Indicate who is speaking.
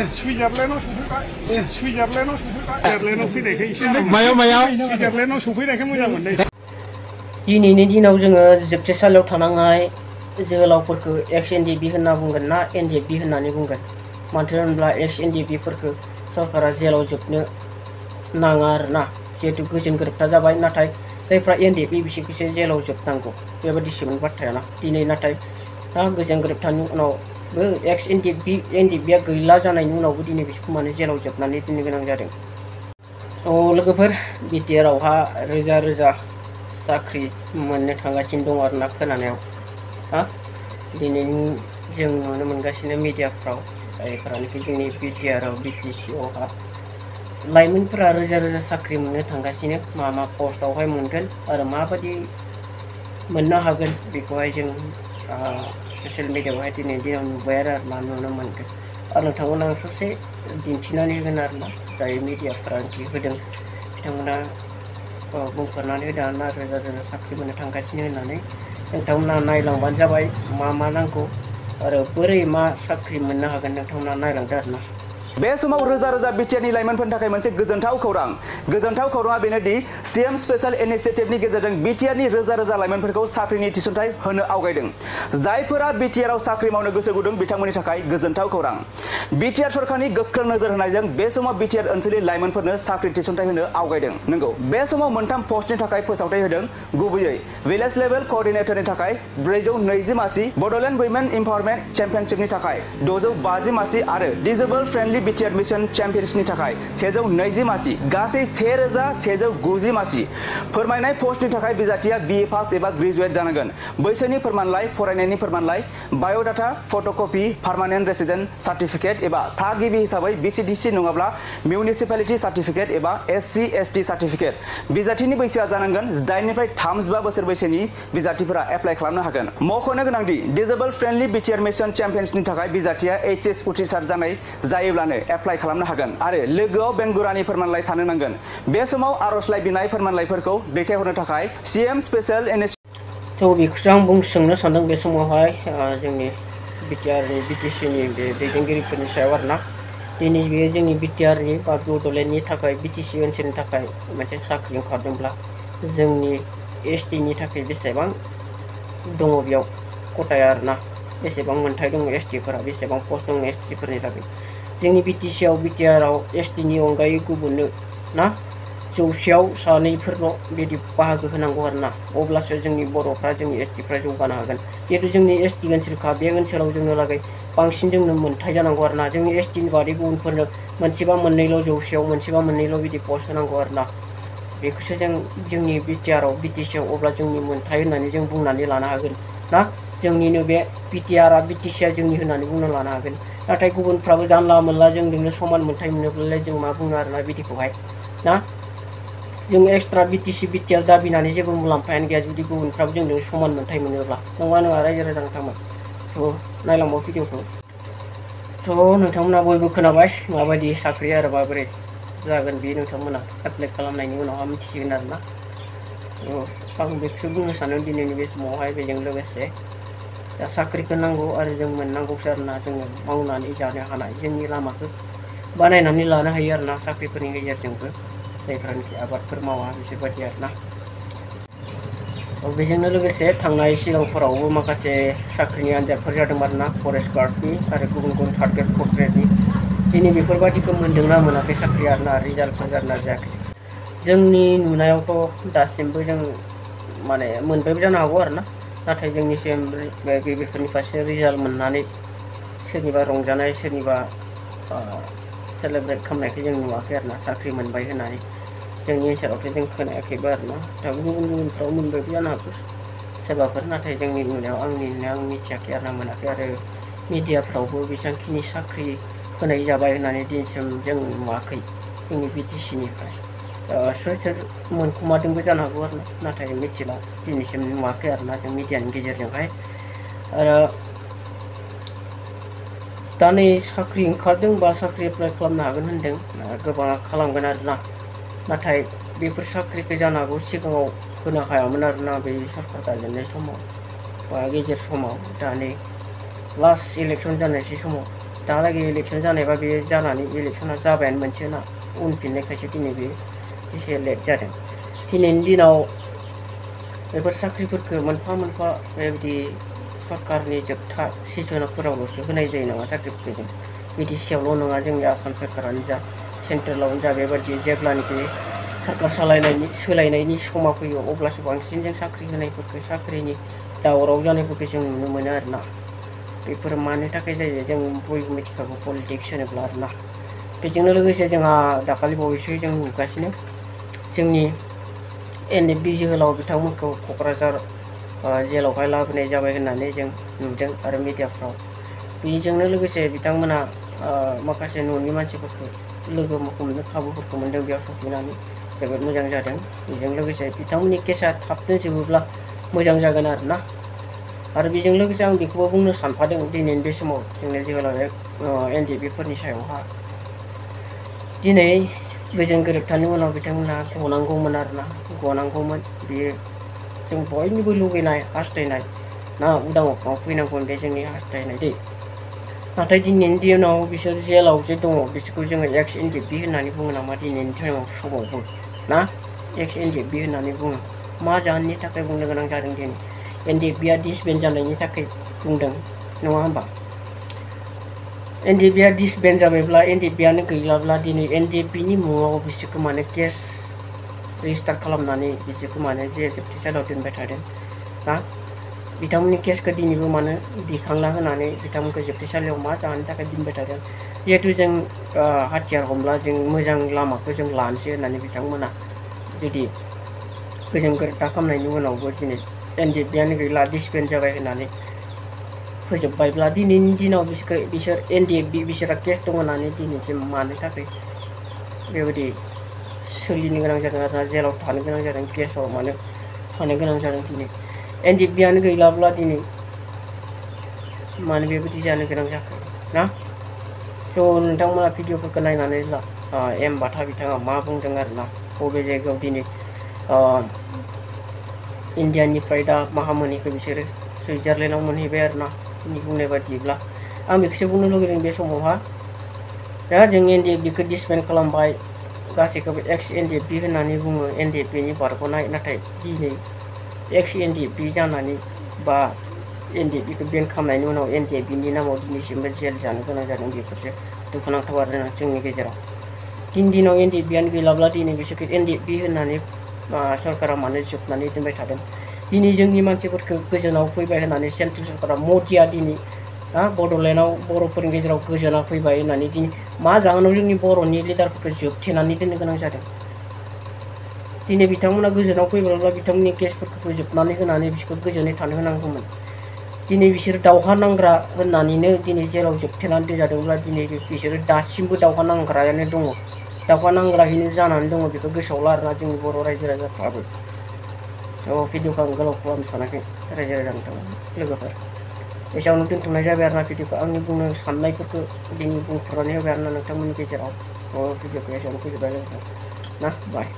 Speaker 1: सुइजारलेण्डआव फैनायखाय एसे
Speaker 2: मायाव
Speaker 1: सुइजारलेण्डआव सफैनायखाय मोजां मोनदों।
Speaker 3: दिनैनि दिनाव जोङो जोबथेसालियाव थानांनाय जोहोलावफोरखौ एक्स एनडिएफबि होनना बुंगोन ना एनडिएफबि होननानै बुंगोन। मानो होनब्ला एक्स एनडिएफबिफोरखौ सरकारा जेलाव जोबनो नाङा आरोना, जिहेतु गोजोन गोरोबथा जाबाय। नाथाय जायफ्रा एनडिएफबि बिसोरखौसो जेलाव जोबनांगौ, बेबायदिसोमोन बाथ्राया। दिनै नाथाय गोजोन गोरोबथानि उनावबो एक्स एनडिएफबिया गैला जानायनि उनावबो दिनै बिसोरखौ माने जेलाव जोबनानै दोननो गोनां जादों। लोगोफोर, बिटिआरआवहा रोजा रोजा साख्रि मोननो थांगासिनो दं आरोना खोनानायाव। दिनै जों नुनो मोनगासिनो मिडियाफ्राव, जायफोरानोखि जोंनि बिटिआरआव बिटिसिआवहा लाइमोनफोरा रोजा रोजा साख्रि मोननो थांगासिनो। मा मा पस्टआवहाय मोनगोन आरो माबायदि मोननो हागोन बेखौहाय जों ससियेल मिडियाआवहाय दिनैनि दिनाव नुबाय आरोना, नुनो मोनगोन। आरो नोंथांमोना ससे दिन्थिनानै होगोन आरोना, जाय मिडियाफोरानोखि होदों बिथांमोना बुंफोरनानै होदों आरोना रोजा रोजा साख्रि मोननो थांगासिनो होननानै। नोंथांमोना नायलांबानो जाबाय मा मा नांगौ आरो बोरै मा साख्रि मोननो हागोन, नोंथांमोना नायलांदो आरोना।
Speaker 4: बे समाव रोजा रोजा बिटिआरनि लाइमोनफोरनि थाखाय मोनसे गोजोनथाव खौरां। गोजोनथाव खौराङा बेनोदि सीएम स्पेशल इनिशिएटिभनि गेजेरजों बिटिआरनि रोजा रोजा लाइमोनफोरखौ साख्रिनि थिसनथाइ होनो आवगायदों। जायफोरा बिटिआरआव साख्रि मावनो गोसो गुदुं बिथांमोननि थाखाय गोजोनथाव खौरां। बिटिआर सरकारनि गोख्रों नोजोर होनायजों बे समाव बिटिआर ओनसोलनि लाइमोनफोरनो साख्रि थिसनथाइ होनो आवगायदों। नंगौ, बे समाव मोनथाम पस्टनि थाखाय फोसावथाइ होदों। गुबैयै भिलेज लेभेल कोअर्डिनेटरनि थाखाय 420 मासि, बड'लेण्ड वुमेन इम्पावारमेन्ट चेम्पियनशिपनि थाखाय 650 मासि आरो डिसेबल फ्रेन्डलि बिटिआर मिशन चेम्पियन्सनि थाखाय 120 मासि, गासै 1190 मासि। फोरमायनाय पस्टनि थाखाय बिजाथिया बिए पास एबा ग्रेजुवेट जानांगोन। बैसोनि फोरमानलाइ, फरायनायनि फोरमानलाइ, बाय'डाटा, फट'कपि, पार्मानेन्ट रेसिडेन्ट सार्टिफिकेट एबा थागिबि हिसाबै बिसिडिसि नङाब्ला मिउनिसिपालिटि सार्टिफिकेट एबा एससि एसटि सार्टिफिकेट। बिजाथिनि बैसोआ जानांगोन 18 निफ्राय 35 बोसोर बैसोनि बिजाथिफोरा एप्लाइ खालामनो हागोन। मख'नो गोनांदि डिसेबल फ्रेन्डलि बिटिआर मिशन चेम्पियन्सनि थाखाय बिजाथिया एचएस उथ्रिसार जानाय जायोब्लानो एप्लाइ खालामनो हागोन आरो लोगोआव बेंगुरानि फोरमानलाइ थानो नांगोन। बे समाव आर'जलाइ बिनाय फोरमानलाइफोरखौ दैथायहरनो थाखाय सीएम स्पेशल
Speaker 3: बेखौसो आं सोंनो सानदों बे समावहाय जोंनि बिटिआरनि बिटिसिनि बे दैदेनगिरिफोरनि सायाव आरोना। दिनै बेयो जोंनि बिटिआरनि बा बड'लेण्डनि थाखाय बिटिसि ओनसोलनि थाखाय मोनसे साख्रि ओंखारदोंब्ला जोंनि एसटिनि थाखाय बेसेबां दङ बेयाव खथाया आरोना, बेसेबां मोनथाय दङ एसटिफोरा, बेसेबां पस्ट दङ एसटिफोरनि थाखाय। जोंनि बिटिसिआव बिटिआरआव एसटिनि अनगायै गुबुननो ना 100आव 2फोरल' बिदि बाहागो होनांगौ आरोना, अब्लासो जोंनि बर'फ्रा जोंनि एसटिफ्रा जौगानो हागोन। जिहेतु जोंनि एसटि ओनसोलखा, बे ओनसोलाव जोंनो लागै बांसिन जोंनो मोनथाय जानांगौ आरोना। जोंनि एसटिनि बादै गुबुनफोरनो मोनसेबा मोननैल' 100आव मोनसेबा मोननैल' बिदि पस्ट होनांगौ आरोना। बेखौसो जोंनि बिटिआरआव बिटिसिआव अब्ला जोंनि मोनथाय होननानै जों बुंनानै लानो हागोन ना, जोंनिनो बे बिटिआरआ बिटिसिआ जोंनि होननानै बुंना लानो हागोन। नाथाय गुबुनफ्राबो जानला मोनला जोंजोंनो समान मोनथाय मोनोब्लालाय जों मा बुङो आरोना बिदिखौहाय ना। जों एक्सट्रा बिटिसि बिटिआर दाबिनानै जेबो मुलाम्फायानो गैया जुदि गुबुनफ्राबो जोंजों समान मोनथाय मोनोब्ला, नङा नङा रायजो राजा नोंथांमोन। नायलांबाव भिडिअखौ। नोंथांमोना बयबो खोनाबाय माबायदि साख्रि आरो माबोरै जागोन बे नोंथांमोना एप्लाइ खालामनायनि उनावहा मिथिसिगोन आरोना। आं बेखौसो बुंनो सानो दिनैनि बे समावहाय। बेजों लोगोसे दा साख्रिखौ नांगौ आरो जों मोननांगौसो आरोना, जोङो मावनानै जानो हानाय जोंनि लामाखौ बानायनानै लानो हायो आरोना साख्रिफोरनि गेजेरजोंबो, जायफ्रानोखि आबादफोर मावा बिसोरबायदि आरोना। बेजोंनो लोगोसे थांनाय सिगांफोरावबो माखासे साख्रिनि आनजादफोर जादों आरोना, फरेस्ट गार्डनि आरो गुबुन गुबुन 3rd ग्रेड 4th ग्रेडनि। दिनै बेफोरबायदिखौ मोनदोंना मोनाखै साख्रि आरोना, रिजाल्टफोर जादोंना जायाखै। जोंनि नुनायावथ' दासिमबो जों माने मोनबायबो जानो हागौ आरोना, नाथाय जोंनिसिम बेफोरनि फारसे रिजाल्ट मोननानै सोरनिबा रंजानाय, सोरनिबा सेलेब्रेट खालामनायखौ जों नुवाखै आरोना, साख्रि मोनबाय होननानै। जोंनि ओनसोलावथ' जों खोनायाखैबो आरोना, दा गुबुन गुबुनफ्राव मोनबायबो जानो हागौ सोरबाफोर, नाथाय जोंनि नुनायाव आंनि नुनायाव आं मिथियाखै आरोना, मोनाखै। आरो मिडियाफ्रावबो बेसेबांखिनि साख्रि होनाय जाबाय होननानै दिनैसिम जों नुवाखै जोंनि बिटिसिनिफ्राय। सोर सोर मोनखुमादोंबो जानो हागौ आरोना, नाथाय मिथिला, दिनैसिम नुवाखै आरोना जों मिडियानि गेजेरजोंहाय। आरो दा नै साख्रि ओंखारदों बा साख्रि एप्लाइ खालामनो हागोन होनदों, गोबाङा खालामगोन आरोना। नाथाय बेफोर साख्रिखौ जानो हागौ सिगाङाव होनो हायामोन आरोना, बे सरकार गायजेननाय समाव गेजेर समाव दा नै लास्ट इलेक्सन जानायसै समाव दालागै इलेक्सन जानायबा बेयो जानानै इलेक्सना जाबायानो मोनसे ना उनफिननायखायसो दिनै बे एसे लेट जादों। दिनैनि दिनाव बेफोर साख्रिफोरखौ मोनफा मोनफा बेबायदि सरकारनि जोबथा सिजनफोरावल'सो होनाय जायो नामा साख्रिफोरखौ जों बिटिसिआवल' नङा जोंनि आसाम सरकारानो जा सेन्ट्रेलावनो जा बेबायदि जेब्लानोखि सरकार सोलायनायनि समा फैयो अब्लासो बांसिन जों साख्रि होनायफोरखौ साख्रिनि दावराव जानायफोरखौ जों नुनो मोनो आरोना। बेफोर मानि थाखाय जायो जों बयबो मिथिखागौ पलिटिक्स होनोब्ला आरोना। बेजोंनो लोगोसे जोंहा दाखालि बावैसो जों नुगासिनो जोंनि NFB जोहोलाव बिथांमोनखौ क'क्राझार जेलावहाय लाबोनाय जाबाय होननानै जों नुदों आरो मिडियाफ्राव। बेजोंनो लोगोसे बिथांमोना माखासे न'नि मानसिफोरखौ लोगो हमनो खाबुफोरखौ मोनदों बेयाव सफैनानै जोबोद मोजां जादों। बेजों लोगोसे बिथांमोननि केसा थाबनो जोबोब्ला मोजां जागोन आरोना। आरो बेजों लोगोसे आं बेखौबो बुंनो सानफादों दिनैनि बे समाव जोंनि जोहोलाव NDB-फोरनि सायावहा दिनै गोजोन गोरोबथानि उनाव बिथांमोना गनांगौमोन आरोना गनांगौमोन। बेयो जों बयनिबो लुबैनाय हास्थायनाय ना उदां अख्राङाव फैनांगौमोन बे जोंनि हास्थायनाय दै। नाथाय दिनैनि दिनाव बिसोर जेलाव जे दङ बिसोरखौ जोङो एक्स NDB होननानै बुङो नामा दिनैनि समावबो ना एक्स NDB होननानै बुङो। मा जाहोननि थाखाय बुंनो गोनां जादों दिनै NDB-आ डिसबेन्ड जानायनि थाखाय बुंदों नङा होमबा? NDB-आ डिसबेन्ड जाबायब्ला NDB-आनो गैलाब्ला दिनै NDB-नि मुङाव बिसोरखौ माने केस रेजिस्टार खालामनानै बिसोरखौ माने जे जोबथेसालियाव दोनबाय थादों ना बिथांमोननि केसखौ दिनैबो मानो दिखांना होनानै बिथांमोनखौ जोबथेसालियाव मा जाहोननि थाखाय दोनबाय थादों। जिहेथु जों हाथियार हमब्ला जों मोजां लामाखौ जों लानोसै होननानै बिथांमोना जुदि गोजोन गोरोबथा खालामनायनि उनावबो दिनै NDB-आनो गैला डिसबेन्ड जाबाय होननानै फोजोबबायब्ला दिनैनि दिनाव बिसोर NDB बिसोरहा केस दङ होननानै दिनैसिम मानो थाखाय बेबायदि सोलिनो गोनां जादों आरोना जेलाव थानो गोनां जादों केसाव मानो थानो गोनां जादों दिनै NDB-आनो गैलाब्ला दिनै मानो बेबायदि जानो गोनां जाखो ना। स' नोंथांमोना भिडिअफोरखौ नायनानै ला एम बाथा बिथाङा मा बुंदों आरोना बबे जायगायाव दिनै इण्डियानिफ्राय दा महामनिखौ बिसोरो सुइजारलेण्डआव मोनहैबाय आरोना बिनि बुंनाय बायदिब्ला आं बेखौसो बुंनो लुगैदों बे समावहा दा जों NDB-खौ डिसबेन्ड खालामबाय गासैखौबो एक्स NDB होननानै बुङो NDB-नि बारग'नाय नाथाय दिनै एक्स NDB जानानै बा NDB-खौ बेन खालामनायनि उनाव NDB-नि नामाव दिनैसिमबो जेल जानो गोनां जादों बेफोरसो दुखुनांथाव आरोना जोंनि गेजेराव। दिनै दिनाव NDB-आनो गैलाब्ला दिनै बिसोरखौ NDB होननानै सरकारा मानो जोबनानै दोनबाय थादों। दिनै जोंनि मानसिफोरखौ गोजोनाव फैबाय होननानै सेन्ट्रेल सरकारा मदिया दिनै बड'लेण्डआव बर'फोरनि गेजेराव गोजोना फैबाय होननानै दिनै मा जाहोनाव जोंनि बर'नि लिडारफोरखौ जोबथेनानै दोननो गोनां जादों। दिनै बिथांमोना गोजोनाव फैब्ला बिथांमोननि केसफोरखौ फोजोबनानै होनानै बिसोरखौ गोजोनै थानो होनांगौमोन। दिनै बिसोर दावहा नांग्रा होननानैनो दिनै जेराव जोबथेनानै दोनजादोंब्ला दिनै बिसोरो दासिमबो दावहा नांग्रायानो दङ दावहा नांग्रायैनो जानानै दङ बेखौ गोसोआव ला आरोना जोंनि बर' रायजो राजाफ्राबो। भिडिअखौ आं गोलाव खालामनो सानाखै रायजो राजा नोंथां लोगोफोर एसेयावनो दोनथ'नाय जाबाय आरोना भिडिअखौ आंनि बुंनो साननायफोरखौ दिनै बुंफोरनानै होबाय आरोना नोंथांमोननि गेजेराव भिडिअखौ एसेयावनो फोजोबबाय ना बाय।